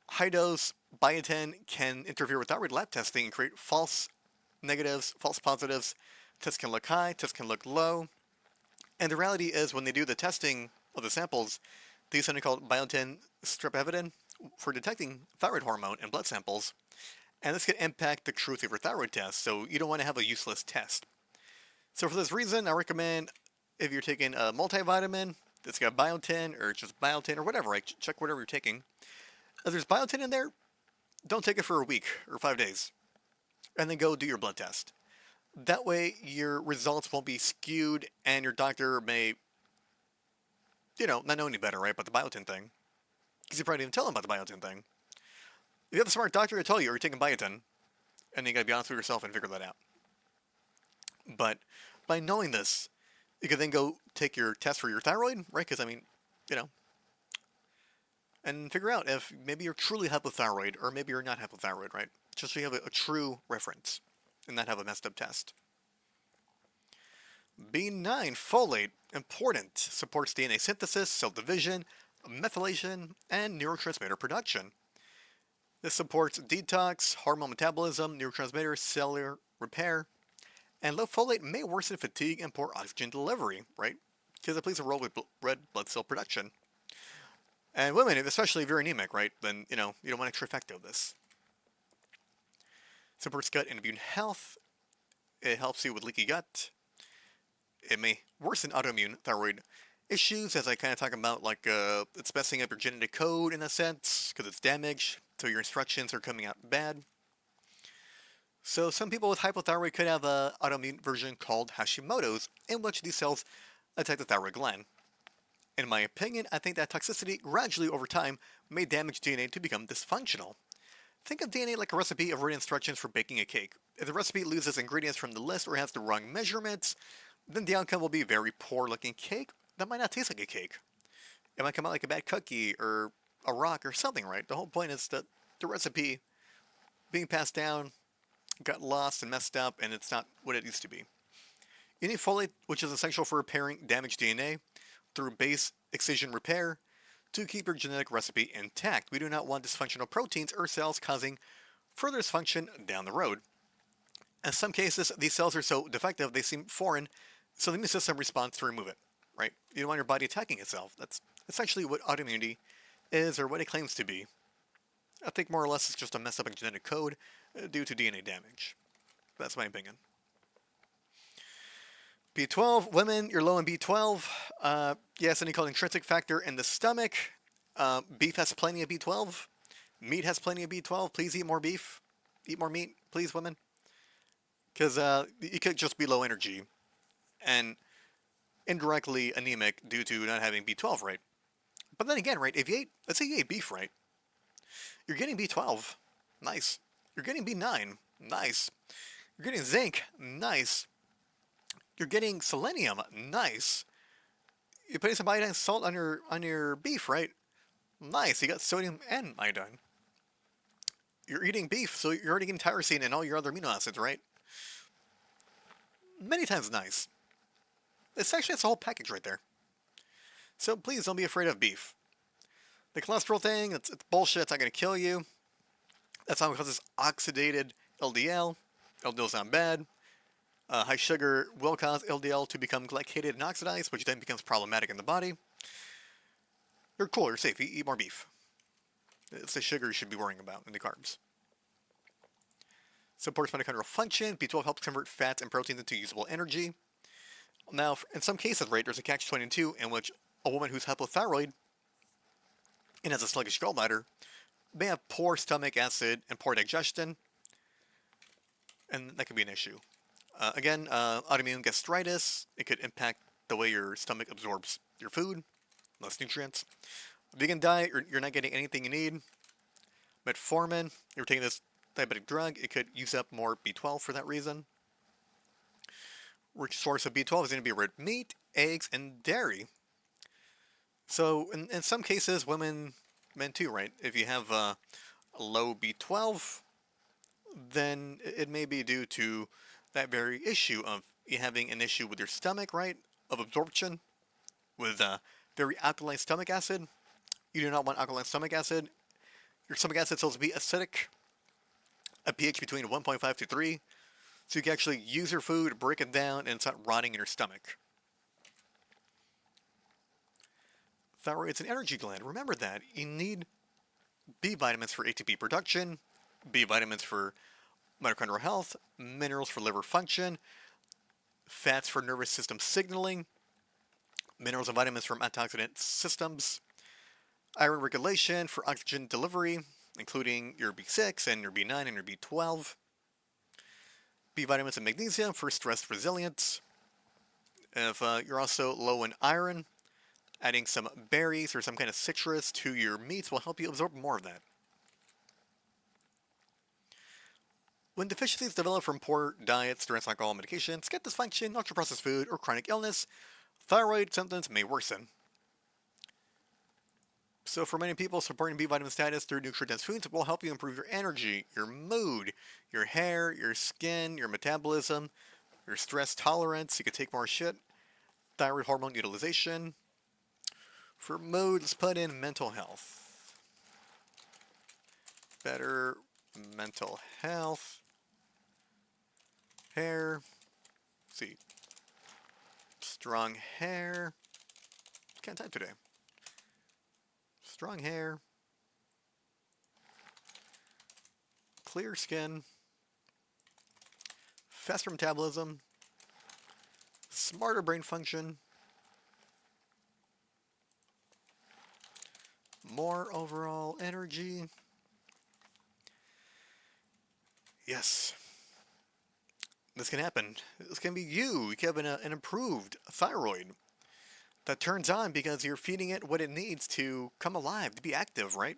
high dose biotin can interfere with thyroid lab testing and create false negatives, false positives. Tests can look high, tests can look low. And the reality is when they do the testing of the samples, they use something called biotin streptavidin for detecting thyroid hormone in blood samples. And this can impact the truth of your thyroid test, so you don't want to have a useless test. So for this reason, I recommend if you're taking a multivitamin that's got biotin or just biotin or whatever, right? Check whatever you're taking. If there's biotin in there, don't take it for a week or 5 days. And then go do your blood test. That way your results won't be skewed and your doctor may, not know any better, right, about the biotin thing. Because you probably didn't tell him about the biotin thing. If you have a smart doctor to tell you you're taking biotin, and you gotta be honest with yourself and figure that out. But by knowing this, you can then go take your test for your thyroid, right? Because and figure out if maybe you're truly hypothyroid or maybe you're not hypothyroid, right? Just so you have a true reference and not have a messed up test. B9, folate, important, supports DNA synthesis, cell division, methylation, and neurotransmitter production. This supports detox, hormone metabolism, neurotransmitter, cellular repair, and low folate may worsen fatigue and poor oxygen delivery, right? Because it plays a role with red blood cell production. And women, especially if you're anemic, right, then, you don't want a trifecta of this. Supports gut and immune health. It helps you with leaky gut. It may worsen autoimmune thyroid issues, as I kind of talk about, like it's messing up your genetic code in a sense, because it's damaged, so your instructions are coming out bad. So some people with hypothyroid could have an autoimmune version called Hashimoto's, in which these cells attack the thyroid gland. In my opinion, I think that toxicity gradually over time may damage DNA to become dysfunctional. Think of DNA like a recipe of written instructions for baking a cake. If the recipe loses ingredients from the list or has the wrong measurements, then the outcome will be a very poor looking cake that might not taste like a cake. It might come out like a bad cookie or a rock or something, right? The whole point is that the recipe being passed down got lost and messed up and it's not what it used to be. You need folate, which is essential for repairing damaged DNA through base excision repair to keep your genetic recipe intact. We do not want dysfunctional proteins or cells causing further dysfunction down the road. In some cases, these cells are so defective they seem foreign, so the immune system responds to remove it, right? You don't want your body attacking itself. That's essentially what autoimmunity is, or what it claims to be. I think more or less it's just a mess up in genetic code due to DNA damage. That's my opinion. B12, women, you're low in B12. Yes, something called intrinsic factor in the stomach. Beef has plenty of B12. Meat has plenty of B12. Please eat more beef. Eat more meat, please, women. because you could just be low energy and indirectly anemic due to not having B12 right. But then again, right, if you ate, let's say you ate beef right, you're getting B12, nice. You're getting B9, nice. You're getting zinc, nice. You're getting selenium, nice. You're putting some iodine salt on your beef, right? Nice. You got sodium and iodine. You're eating beef, so you're already getting tyrosine and all your other amino acids, right? Many times nice. It's a whole package right there. So please don't be afraid of beef. The cholesterol thing, it's bullshit. It's not going to kill you. That's not because it's oxidated LDL. LDL is not bad. High sugar will cause LDL to become glycated and oxidized, which then becomes problematic in the body. You're cool. You're safe. Eat more beef. It's the sugar you should be worrying about and the carbs. Supports mitochondrial function. B12 helps convert fats and proteins into usable energy. Now, in some cases, right, there's a catch-22 in which a woman who's hypothyroid and has a sluggish gallbladder may have poor stomach acid and poor digestion, and that could be an issue. Again, autoimmune gastritis, it could impact the way your stomach absorbs your food, less nutrients. Vegan diet, you're not getting anything you need. Metformin, you're taking this diabetic drug, it could use up more B12 for that reason. Rich source of B12 is going to be red meat, eggs, and dairy. So, in some cases, men too, right? If you have a low B12, then it may be due to that very issue of you having an issue with your stomach, right? Of absorption with very alkaline stomach acid. You do not want alkaline stomach acid. Your stomach acid is supposed to be acidic, a pH between 1.5 to 3, so you can actually use your food, break it down, and it's not rotting in your stomach. Thyroid is an energy gland. Remember that. You need B vitamins for ATP production, B vitamins for mitochondrial health, minerals for liver function, fats for nervous system signaling, minerals and vitamins from antioxidant systems, iron regulation for oxygen delivery, including your B6 and your B9 and your B12, B vitamins and magnesium for stress resilience. If you're also low in iron, adding some berries or some kind of citrus to your meats will help you absorb more of that. When deficiencies develop from poor diet, stress, alcohol, medications, gut dysfunction, ultra-processed food, or chronic illness, thyroid symptoms may worsen. So for many people, supporting B vitamin status through nutrient-dense foods will help you improve your energy, your mood, your hair, your skin, your metabolism, your stress tolerance. You can take more shit. Thyroid hormone utilization. For mood, let's put in mental health. Better mental health. Hair. Let's see. Strong hair. Can't type today. Strong hair. Clear skin. Faster metabolism. Smarter brain function. More overall energy. Yes. This can happen. This can be you. You can have an improved thyroid that turns on because you're feeding it what it needs to come alive, to be active, right?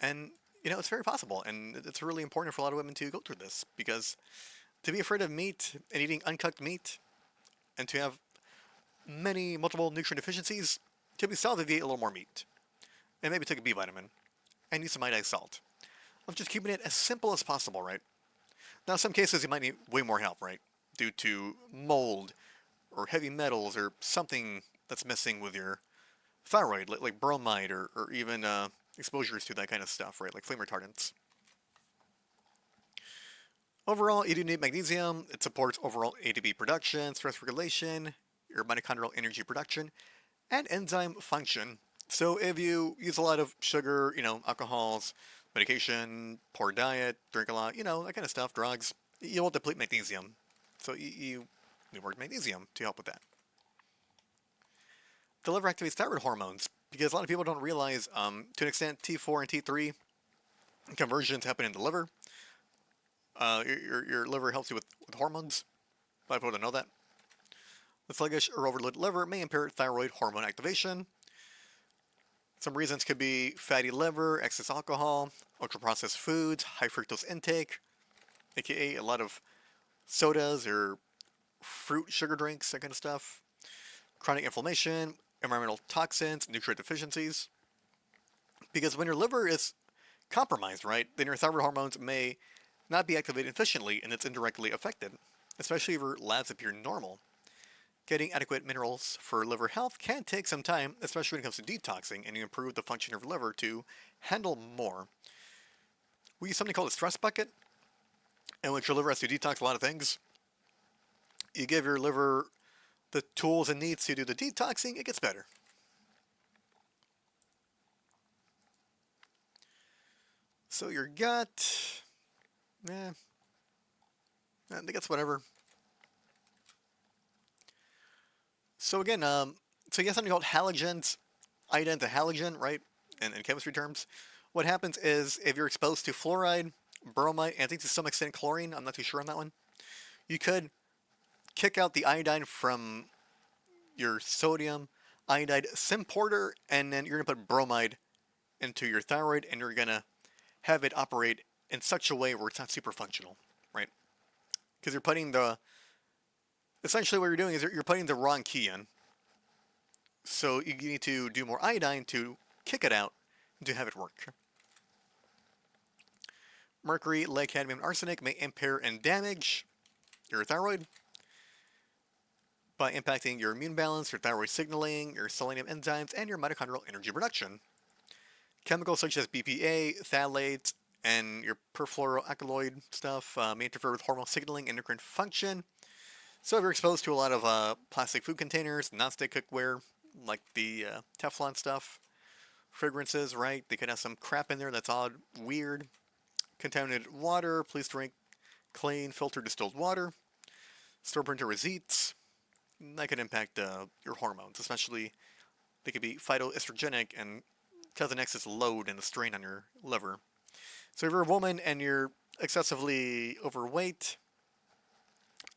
And, it's very possible. And it's really important for a lot of women to go through this because to be afraid of meat and eating uncooked meat and to have multiple nutrient deficiencies can be solved if you eat a little more meat. And maybe take a B vitamin and use some iodized salt. I'm just keeping it as simple as possible, right? Now, in some cases, you might need way more help, right? Due to mold or heavy metals or something that's messing with your thyroid, like bromide or even exposures to that kind of stuff, right? Like flame retardants. Overall, you do need magnesium. It supports overall ATP production, stress regulation, your mitochondrial energy production, and enzyme function. So if you use a lot of sugar, alcohols, medication, poor diet, drink a lot, that kind of stuff, drugs, you will deplete magnesium. So you need more magnesium to help with that. The liver activates thyroid hormones because a lot of people don't realize, to an extent, T4 and T3 conversions happen in the liver. Your liver helps you with hormones. A lot of people don't know that. The sluggish or overloaded liver may impair thyroid hormone activation. Some reasons could be fatty liver, excess alcohol, ultra-processed foods, high fructose intake, aka a lot of sodas or fruit sugar drinks, that kind of stuff. Chronic inflammation, environmental toxins, nutrient deficiencies. Because when your liver is compromised, right, then your thyroid hormones may not be activated efficiently and it's indirectly affected, especially if your labs appear normal. Getting adequate minerals for liver health can take some time, especially when it comes to detoxing, and you improve the function of your liver to handle more. We use something called a stress bucket, in which your liver has to detox a lot of things. You give your liver the tools it needs to do the detoxing, it gets better. So your gut, I think it's whatever. So again, so you have something called halogens, iodine to halogen, right? In chemistry terms, what happens is if you're exposed to fluoride, bromide, and I think to some extent chlorine, I'm not too sure on that one, you could kick out the iodine from your sodium iodide symporter, and then you're gonna put bromide into your thyroid, and you're gonna have it operate in such a way where it's not super functional, right? Because you're putting the essentially what you're doing is you're putting the wrong key in. So you need to do more iodine to kick it out and to have it work. Mercury, lead, cadmium, and arsenic may impair and damage your thyroid by impacting your immune balance, your thyroid signaling, your selenium enzymes, and your mitochondrial energy production. Chemicals such as BPA, phthalates, and your perfluoroalkyl stuff may interfere with hormone signaling and endocrine function. So if you're exposed to a lot of plastic food containers, non-stick cookware, like the Teflon stuff, fragrances, right? They could have some crap in there that's odd, weird. Contaminated water, please drink clean, filtered distilled water. Store printer receipts, that could impact your hormones, especially they could be phytoestrogenic and cause an excess load and a strain on your liver. So if you're a woman and you're excessively overweight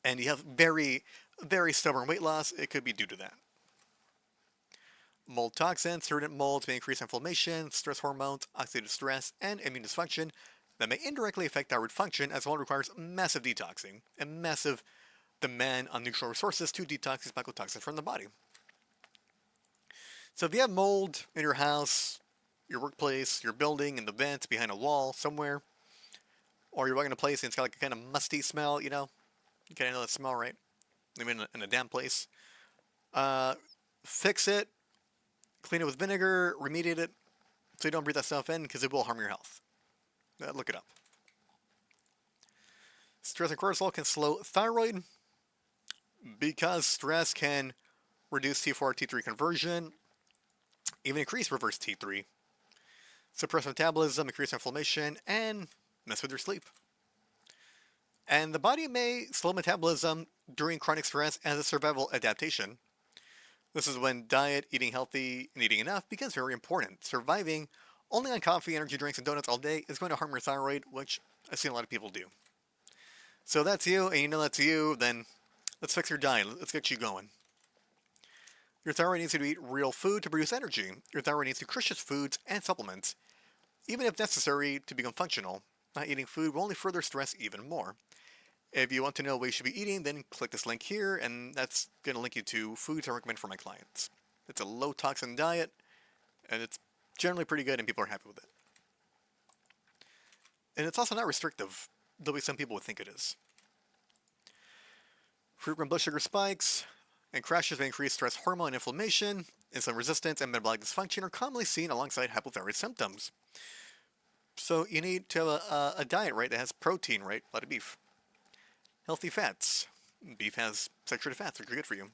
and you have very, very stubborn weight loss, it could be due to that. Mold toxins, certain molds may increase inflammation, stress hormones, oxidative stress, and immune dysfunction that may indirectly affect thyroid function, as well as requires massive detoxing and massive demand on nutritional resources to detox these mycotoxins from the body. So if you have mold in your house, your workplace, your building, in the vents, behind a wall, somewhere, or you're walking in a place and it's got like a kind of musty smell, you kind of know that smell, right? Maybe in a damp place. Fix it, clean it with vinegar, remediate it, so you don't breathe that stuff in because it will harm your health. Look it up. Stress and cortisol can slow thyroid because stress can reduce T4 T3 conversion, even increase reverse T3, suppress metabolism, increase inflammation, and mess with your sleep. And the body may slow metabolism during chronic stress as a survival adaptation. This is when diet, eating healthy, and eating enough becomes very important. Surviving only on coffee, energy drinks, and donuts all day is going to harm your thyroid, which I've seen a lot of people do. So that's you, and you know that's you, then let's fix your diet. Let's get you going. Your thyroid needs to eat real food to produce energy. Your thyroid needs nutritious foods and supplements, even if necessary to become functional. Not eating food will only further stress even more. If you want to know what you should be eating, then click this link here, and that's going to link you to foods I recommend for my clients. It's a low-toxin diet, and it's generally pretty good, and people are happy with it. And it's also not restrictive, the way some people would think it is. Frequent blood sugar spikes and crashes may increase stress hormone inflammation, insulin resistance, and metabolic dysfunction are commonly seen alongside hypothyroid symptoms. So you need to have a diet, right, that has protein, right? A lot of beef. Healthy fats. Beef has saturated fats, which are good for you.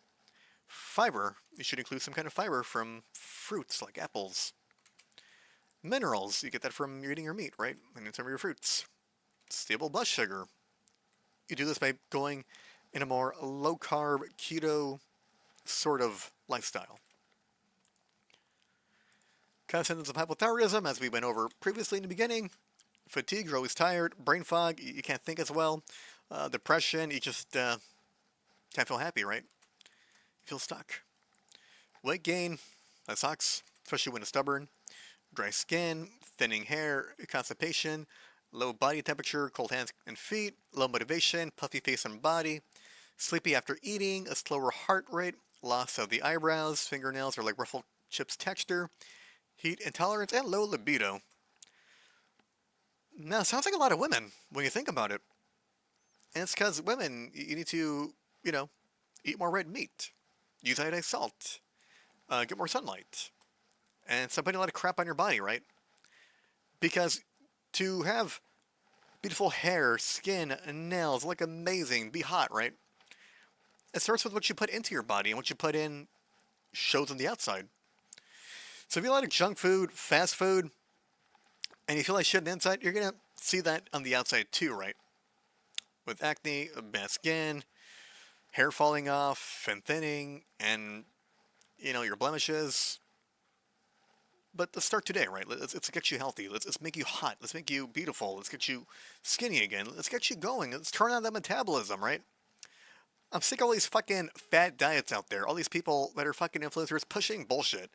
Fiber. You should include some kind of fiber from fruits like apples. Minerals. You get that from eating your meat, right? And some of your fruits. Stable blood sugar. You do this by going in a more low-carb, keto sort of lifestyle. Common symptoms of hypothyroidism, as we went over previously in the beginning, fatigue, you're always tired, brain fog, you can't think as well, depression, you just can't feel happy, right? You feel stuck. Weight gain, that sucks, especially when it's stubborn. Dry skin, thinning hair, constipation, low body temperature, cold hands and feet, low motivation, puffy face and body, sleepy after eating, a slower heart rate, loss of the eyebrows, fingernails are like ruffled chips texture, heat intolerance, and low libido. Now, sounds like a lot of women when you think about it. And it's because women, you need to, you know, eat more red meat, use iodized salt, get more sunlight, and stop putting a lot of crap on your body, right? Because to have beautiful hair, skin, and nails look amazing, be hot, right? It starts with what you put into your body, and what you put in shows on the outside. So if you eat a lot of junk food, fast food, and you feel like shit on the inside, you're gonna see that on the outside too, right? With acne, bad skin, hair falling off, and thinning, and your blemishes. But let's start today, right? Let's get you healthy. Let's make you hot. Let's make you beautiful. Let's get you skinny again. Let's get you going. Let's turn on that metabolism, right? I'm sick of all these fucking fad diets out there. All these people that are fucking influencers pushing bullshit.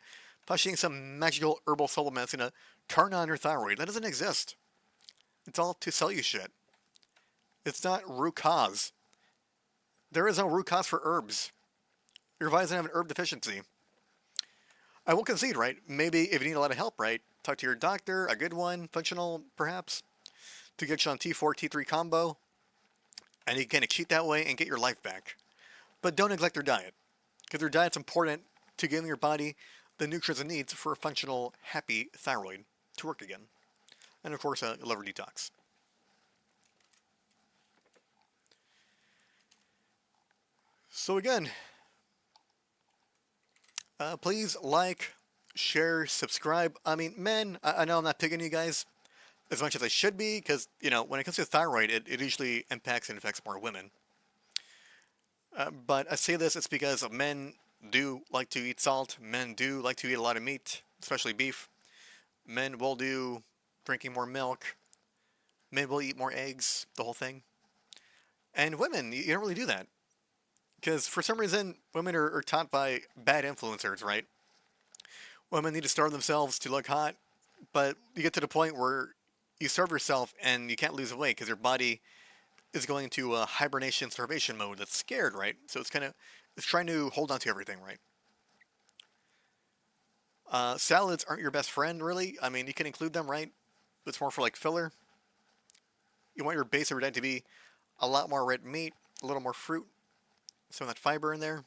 Pushing some magical herbal supplements to turn on your thyroid. That doesn't exist. It's all to sell you shit. It's not root cause. There is no root cause for herbs. Your body's gonna have an herb deficiency. I will concede, right? Maybe if you need a lot of help, right? Talk to your doctor, a good one, functional perhaps, to get you on T4, T3 combo, and you can kind of cheat that way and get your life back. But don't neglect your diet, because your diet's important to giving your body the nutrients it needs for a functional, happy thyroid to work again. And of course, a liver detox. So again, please like, share, subscribe. I mean, men, I know I'm not picking you guys as much as I should be, because, when it comes to thyroid, it usually impacts and affects more women. But I say this, it's because men do like to eat salt. Men do like to eat a lot of meat, especially beef. Men will do drinking more milk. Men will eat more eggs, the whole thing. And women, you don't really do that. Because for some reason, women are taught by bad influencers, right? Women need to starve themselves to look hot, but you get to the point where you starve yourself and you can't lose weight because your body is going into a hibernation starvation mode that's scared, right? So it's trying to hold on to everything, right? Salads aren't your best friend, really. I mean, you can include them, right? It's more for like filler. You want your base of your diet to be a lot more red meat, a little more fruit, some of that fiber in there.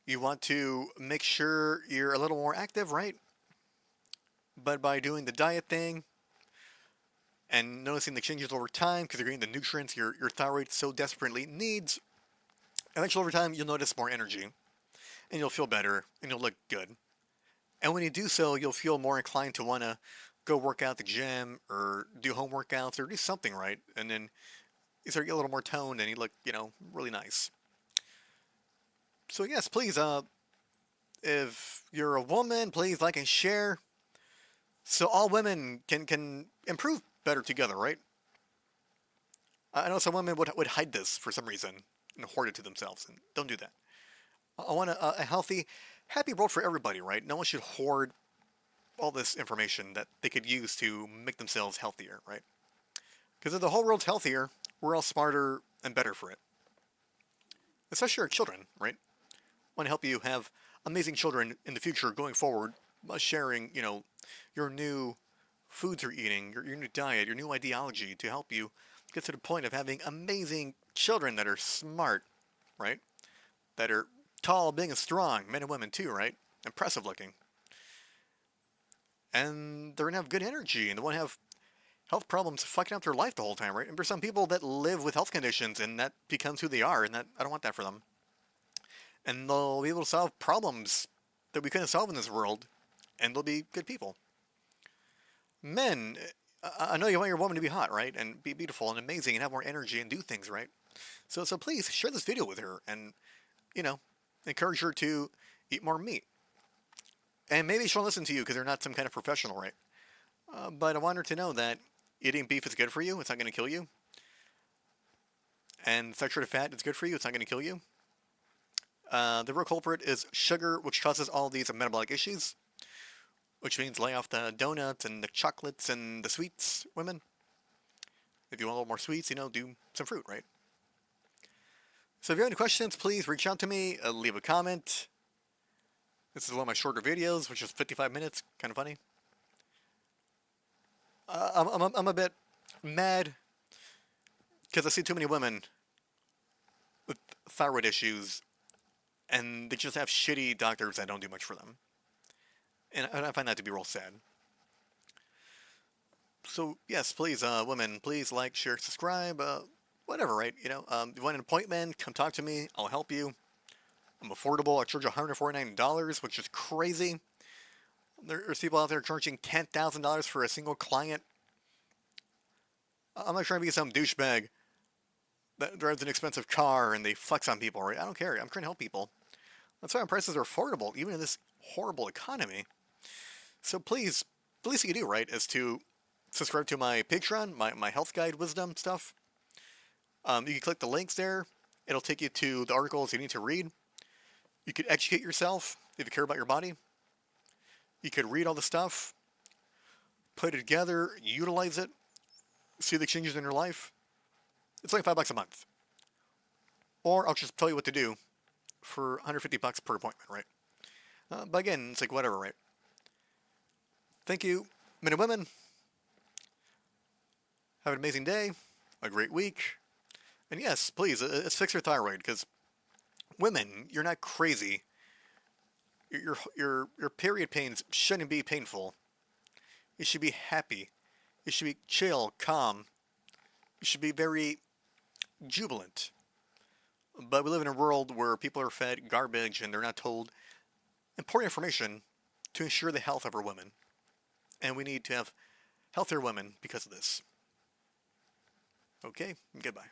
You want to make sure you're a little more active, right? But by doing the diet thing and noticing the changes over time, because you're getting the nutrients your thyroid so desperately needs, eventually over time you'll notice more energy and you'll feel better and you'll look good. And when you do so, you'll feel more inclined to want to go work out at the gym or do home workouts or do something, right? And then you start to get a little more toned and you look, really nice. So yes, please, if you're a woman, please like and share so all women can improve better together, right? I know some women would hide this for some reason and hoard it to themselves, and don't do that. I want a healthy, happy world for everybody, right? No one should hoard all this information that they could use to make themselves healthier, right? Because if the whole world's healthier, we're all smarter and better for it. Especially our children, right? I want to help you have amazing children in the future going forward by sharing, your new foods you're eating, your new diet, your new ideology to help you get to the point of having amazing children that are smart, right? That are tall, big, and strong, men and women too, right? Impressive looking. And they're gonna have good energy and they won't have health problems fucking up their life the whole time, right? And there's some people that live with health conditions and that becomes who they are, and that I don't want that for them. And they'll be able to solve problems that we couldn't solve in this world, and they'll be good people. Men, I know you want your woman to be hot, right? And be beautiful and amazing and have more energy and do things, right? So please share this video with her and, you know, encourage her to eat more meat. And maybe she'll listen to you because they're not some kind of professional, right? But I want her to know that eating beef is good for you. It's not going to kill you. And saturated fat is good for you. It's not going to kill you. The real culprit is sugar, which causes all these metabolic issues. Which means lay off the donuts and the chocolates and the sweets, women. If you want a little more sweets, do some fruit, right? So if you have any questions, please reach out to me, leave a comment. This is one of my shorter videos, which is 55 minutes, kind of funny. I'm a bit mad because I see too many women with thyroid issues, and they just have shitty doctors that don't do much for them. And I find that to be real sad. So, yes, please, women, please like, share, subscribe, whatever, right? You want an appointment, come talk to me, I'll help you. I'm affordable, I charge $149, which is crazy. There's people out there charging $10,000 for a single client. I'm not trying to be some douchebag that drives an expensive car and they flex on people, right? I don't care, I'm trying to help people. That's why my prices are affordable, even in this horrible economy. So please, the least you can do, right, is to subscribe to my Patreon, my health guide wisdom stuff. You can click the links there. It'll take you to the articles you need to read. You could educate yourself if you care about your body. You could read all the stuff, put it together, utilize it, see the changes in your life. It's like $5 a month. Or I'll just tell you what to do for $150 per appointment, right? But again, it's like whatever, right? Thank you, men and women. Have an amazing day, a great week. And yes, please, let's fix your thyroid, because women, you're not crazy. Your period pains shouldn't be painful. You should be happy. You should be chill, calm. You should be very jubilant. But we live in a world where people are fed garbage and they're not told important information to ensure the health of our women. And we need to have healthier women because of this. Okay, goodbye.